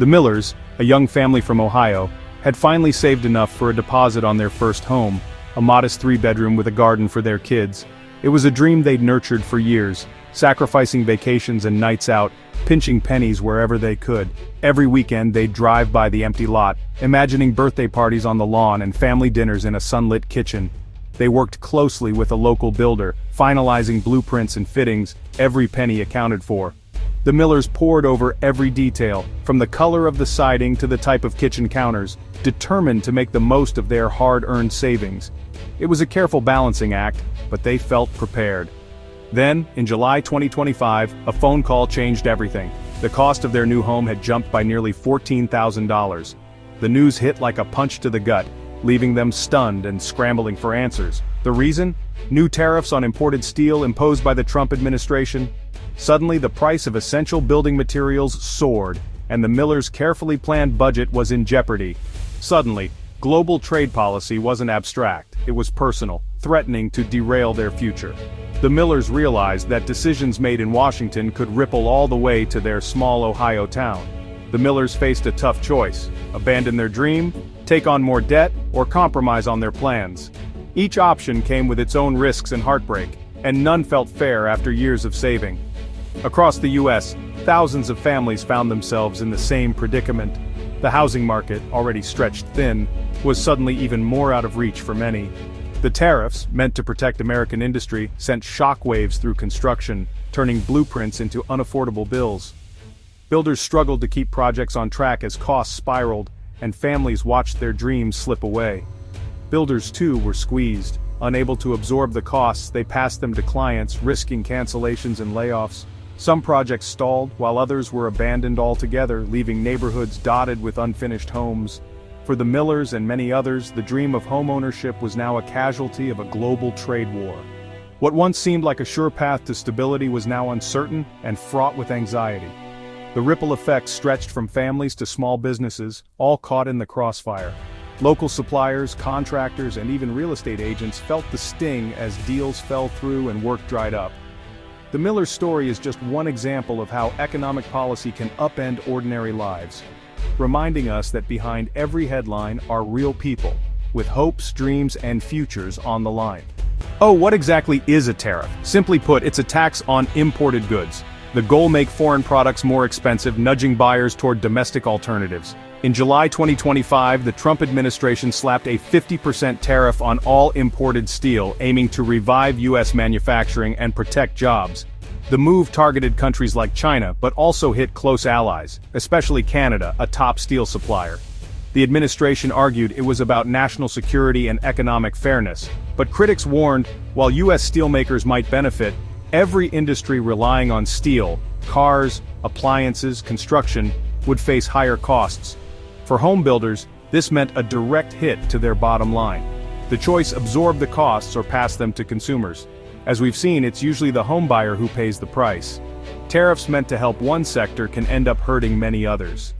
The Millers, a young family from Ohio, had finally saved enough for a deposit on their first home, a modest 3-bedroom with a garden for their kids. It was a dream they'd nurtured for years, sacrificing vacations and nights out, pinching pennies wherever they could. Every weekend they'd drive by the empty lot, imagining birthday parties on the lawn and family dinners in a sunlit kitchen. They worked closely with a local builder, finalizing blueprints and fittings, every penny accounted for. The Millers pored over every detail, from the color of the siding to the type of kitchen counters, determined to make the most of their hard-earned savings. It was a careful balancing act, but they felt prepared. Then, in July 2025, a phone call changed everything. The cost of their new home had jumped by nearly $14,000. The news hit like a punch to the gut, leaving them stunned and scrambling for answers. The reason? New tariffs on imported steel imposed by the Trump administration. Suddenly, the price of essential building materials soared, and the Millers' carefully planned budget was in jeopardy. Suddenly, global trade policy wasn't abstract, it was personal, threatening to derail their future. The Millers realized that decisions made in Washington could ripple all the way to their small Ohio town. The Millers faced a tough choice: abandon their dream, take on more debt, or compromise on their plans. Each option came with its own risks and heartbreak, and none felt fair after years of saving. Across the U.S., thousands of families found themselves in the same predicament. The housing market, already stretched thin, was suddenly even more out of reach for many. The tariffs, meant to protect American industry, sent shockwaves through construction, turning blueprints into unaffordable bills. Builders struggled to keep projects on track as costs spiraled, and families watched their dreams slip away. Builders, too, were squeezed. Unable to absorb the costs, they passed them to clients, risking cancellations and layoffs. Some projects stalled, while others were abandoned altogether, leaving neighborhoods dotted with unfinished homes. For the Millers and many others, the dream of homeownership was now a casualty of a global trade war. What once seemed like a sure path to stability was now uncertain and fraught with anxiety. The ripple effects stretched from families to small businesses, all caught in the crossfire. Local suppliers, contractors, and even real estate agents felt the sting as deals fell through and work dried up. The Miller story is just one example of how economic policy can upend ordinary lives, reminding us that behind every headline are real people, with hopes, dreams, and futures on the line. Oh, what exactly is a tariff? Simply put, it's a tax on imported goods. The goal: make foreign products more expensive, nudging buyers toward domestic alternatives. In July 2025, the Trump administration slapped a 50% tariff on all imported steel, aiming to revive U.S. manufacturing and protect jobs. The move targeted countries like China, but also hit close allies, especially Canada, a top steel supplier. The administration argued it was about national security and economic fairness, but critics warned, while U.S. steelmakers might benefit, every industry relying on steel, cars, appliances, construction, would face higher costs. For home builders, this meant a direct hit to their bottom line. The choice: absorb the costs or pass them to consumers. As we've seen, it's usually the home buyer who pays the price. Tariffs meant to help one sector can end up hurting many others.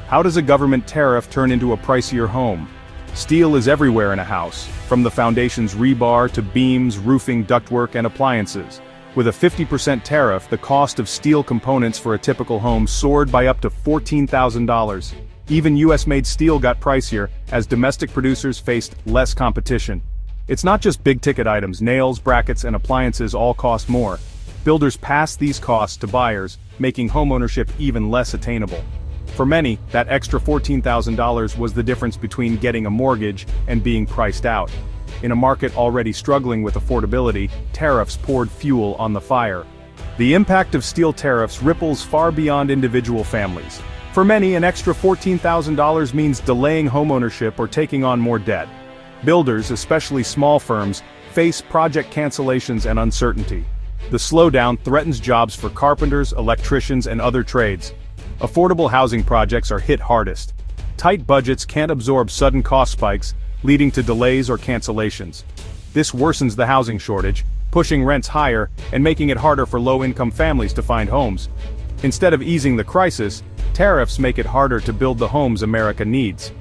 How does a government tariff turn into a pricier home? Steel is everywhere in a house, from the foundation's rebar to beams, roofing, ductwork, and appliances. With a 50% tariff, the cost of steel components for a typical home soared by up to $14,000. Even US-made steel got pricier, as domestic producers faced less competition. It's not just big-ticket items: nails, brackets, and appliances all cost more. Builders passed these costs to buyers, making homeownership even less attainable. For many, that extra $14,000 was the difference between getting a mortgage and being priced out. In a market already struggling with affordability, tariffs poured fuel on the fire. The impact of steel tariffs ripples far beyond individual families. For many, an extra $14,000 means delaying homeownership or taking on more debt. Builders, especially small firms, face project cancellations and uncertainty. The slowdown threatens jobs for carpenters, electricians, and other trades. Affordable housing projects are hit hardest. Tight budgets can't absorb sudden cost spikes, leading to delays or cancellations. This worsens the housing shortage, pushing rents higher and making it harder for low-income families to find homes. Instead of easing the crisis, tariffs make it harder to build the homes America needs.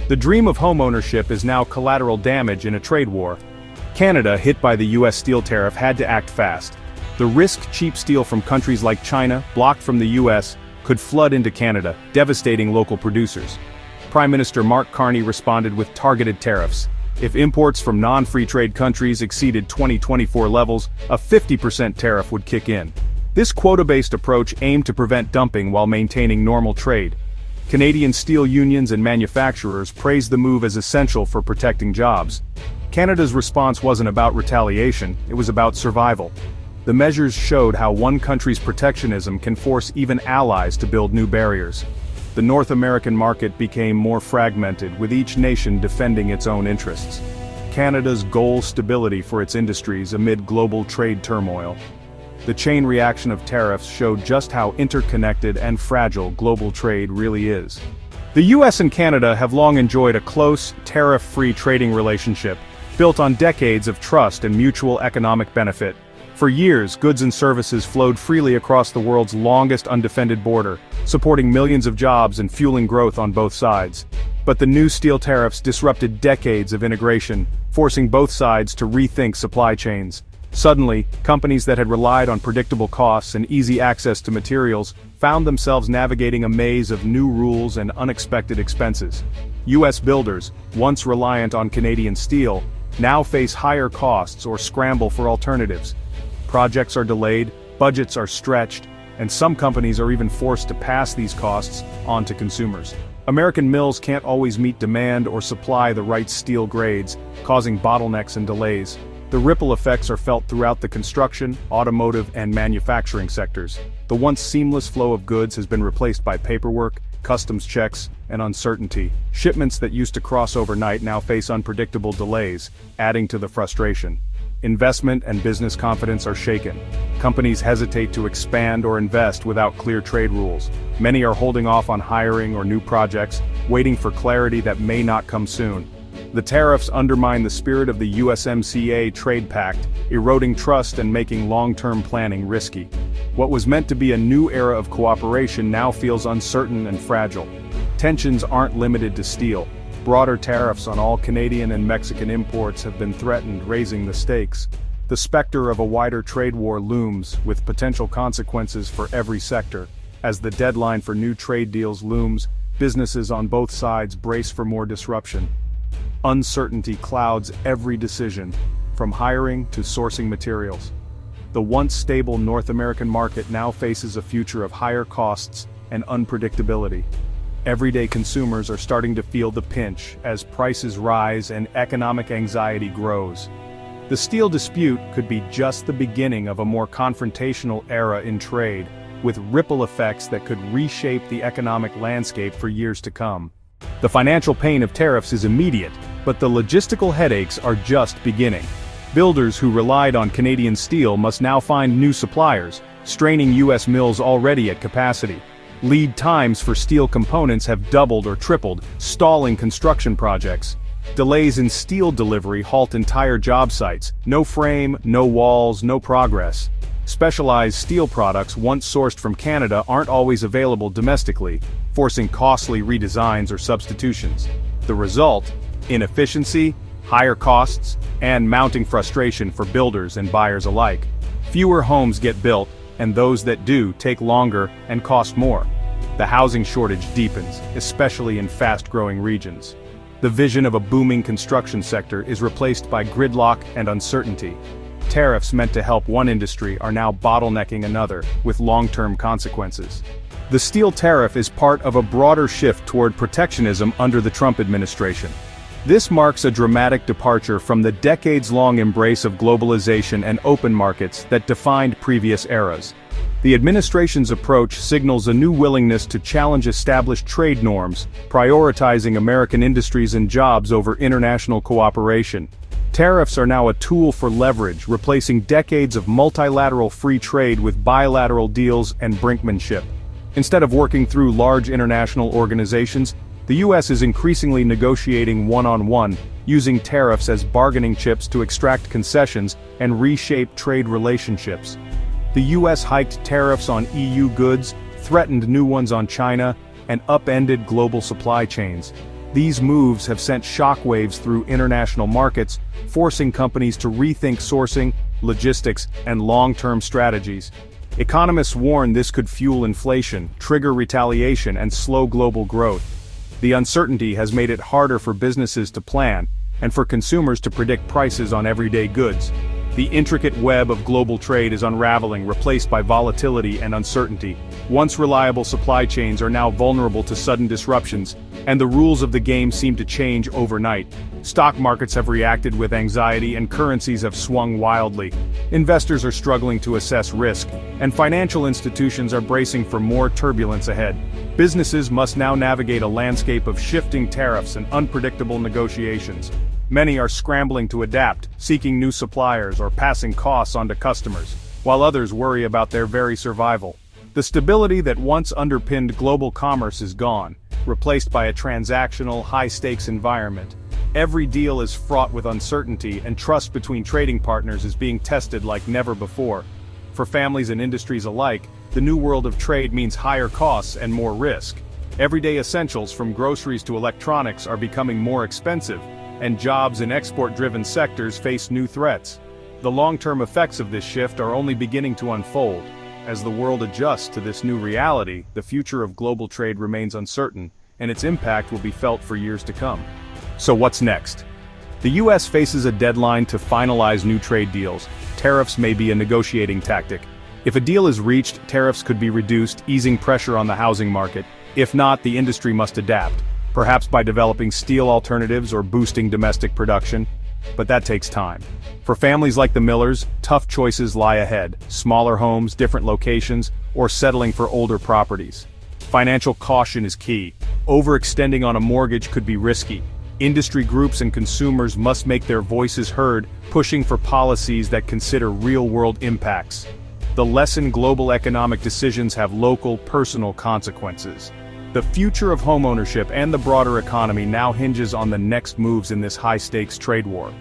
The dream of homeownership is now collateral damage in a trade war. Canada, hit by the U.S. steel tariff, had to act fast. The risk cheap steel from countries like China, blocked from the U.S., could flood into Canada, devastating local producers. Prime Minister Mark Carney responded with targeted tariffs. If imports from non-free trade countries exceeded 2024 levels, a 50% tariff would kick in. This quota-based approach aimed to prevent dumping while maintaining normal trade. Canadian steel unions and manufacturers praised the move as essential for protecting jobs. Canada's response wasn't about retaliation, it was about survival. The measures showed how one country's protectionism can force even allies to build new barriers. The North American market became more fragmented, with each nation defending its own interests. Canada's goal stability for its industries amid global trade turmoil. The chain reaction of tariffs showed just how interconnected and fragile global trade really is. The US and Canada have long enjoyed a close, tariff-free trading relationship, built on decades of trust and mutual economic benefit. For years, goods and services flowed freely across the world's longest undefended border, supporting millions of jobs and fueling growth on both sides. But the new steel tariffs disrupted decades of integration, forcing both sides to rethink supply chains. Suddenly, companies that had relied on predictable costs and easy access to materials found themselves navigating a maze of new rules and unexpected expenses. US builders, once reliant on Canadian steel, now face higher costs or scramble for alternatives. Projects are delayed, budgets are stretched, and some companies are even forced to pass these costs on to consumers. American mills can't always meet demand or supply the right steel grades, causing bottlenecks and delays. The ripple effects are felt throughout the construction, automotive, and manufacturing sectors. The once seamless flow of goods has been replaced by paperwork, customs checks, and uncertainty. Shipments that used to cross overnight now face unpredictable delays, adding to the frustration. Investment and business confidence are shaken. Companies hesitate to expand or invest without clear trade rules. Many are holding off on hiring or new projects, waiting for clarity that may not come soon. The tariffs undermine the spirit of the USMCA trade pact, eroding trust and making long-term planning risky. What was meant to be a new era of cooperation now feels uncertain and fragile. Tensions aren't limited to steel. Broader tariffs on all Canadian and Mexican imports have been threatened, raising the stakes. The specter of a wider trade war looms, with potential consequences for every sector. As the deadline for new trade deals looms, businesses on both sides brace for more disruption. Uncertainty clouds every decision, from hiring to sourcing materials. The once stable North American market now faces a future of higher costs and unpredictability. Everyday consumers are starting to feel the pinch as prices rise and economic anxiety grows. The steel dispute could be just the beginning of a more confrontational era in trade, with ripple effects that could reshape the economic landscape for years to come. The financial pain of tariffs is immediate, but the logistical headaches are just beginning. Builders who relied on Canadian steel must now find new suppliers, straining US mills already at capacity. Lead times for steel components have doubled or tripled, stalling construction projects. Delays in steel delivery halt entire job sites. No frame, no walls, no progress. Specialized steel products once sourced from Canada aren't always available domestically, forcing costly redesigns or substitutions. The result? Inefficiency, higher costs, and mounting frustration for builders and buyers alike. Fewer homes get built, and those that do take longer and cost more. The housing shortage deepens, especially in fast-growing regions. The vision of a booming construction sector is replaced by gridlock and uncertainty. Tariffs meant to help one industry are now bottlenecking another, with long-term consequences. The steel tariff is part of a broader shift toward protectionism under the Trump administration. This marks a dramatic departure from the decades-long embrace of globalization and open markets that defined previous eras. The administration's approach signals a new willingness to challenge established trade norms, prioritizing American industries and jobs over international cooperation. Tariffs are now a tool for leverage, replacing decades of multilateral free trade with bilateral deals and brinkmanship. Instead of working through large international organizations, the U.S. is increasingly negotiating one-on-one, using tariffs as bargaining chips to extract concessions and reshape trade relationships. The U.S. hiked tariffs on EU goods, threatened new ones on China, and upended global supply chains. These moves have sent shockwaves through international markets, forcing companies to rethink sourcing, logistics, and long-term strategies. Economists warn this could fuel inflation, trigger retaliation, and slow global growth. The uncertainty has made it harder for businesses to plan, and for consumers to predict prices on everyday goods. The intricate web of global trade is unraveling, replaced by volatility and uncertainty. Once reliable supply chains are now vulnerable to sudden disruptions, and the rules of the game seem to change overnight. Stock markets have reacted with anxiety and currencies have swung wildly. Investors are struggling to assess risk, and financial institutions are bracing for more turbulence ahead. Businesses must now navigate a landscape of shifting tariffs and unpredictable negotiations. Many are scrambling to adapt, seeking new suppliers or passing costs on to customers, while others worry about their very survival. The stability that once underpinned global commerce is gone, replaced by a transactional, high-stakes environment. Every deal is fraught with uncertainty, and trust between trading partners is being tested like never before. For families and industries alike, the new world of trade means higher costs and more risk. Everyday essentials from groceries to electronics are becoming more expensive, and jobs in export-driven sectors face new threats. The long-term effects of this shift are only beginning to unfold. As the world adjusts to this new reality, the future of global trade remains uncertain, and its impact will be felt for years to come. So what's next? The US faces a deadline to finalize new trade deals. Tariffs may be a negotiating tactic. If a deal is reached, tariffs could be reduced, easing pressure on the housing market. If not, the industry must adapt, perhaps by developing steel alternatives or boosting domestic production. But that takes time. For families like the Millers, tough choices lie ahead: smaller homes, different locations, or settling for older properties. Financial caution is key. Overextending on a mortgage could be risky. Industry groups and consumers must make their voices heard, pushing for policies that consider real-world impacts. The lesson: global economic decisions have local, personal consequences. The future of homeownership and the broader economy now hinges on the next moves in this high-stakes trade war.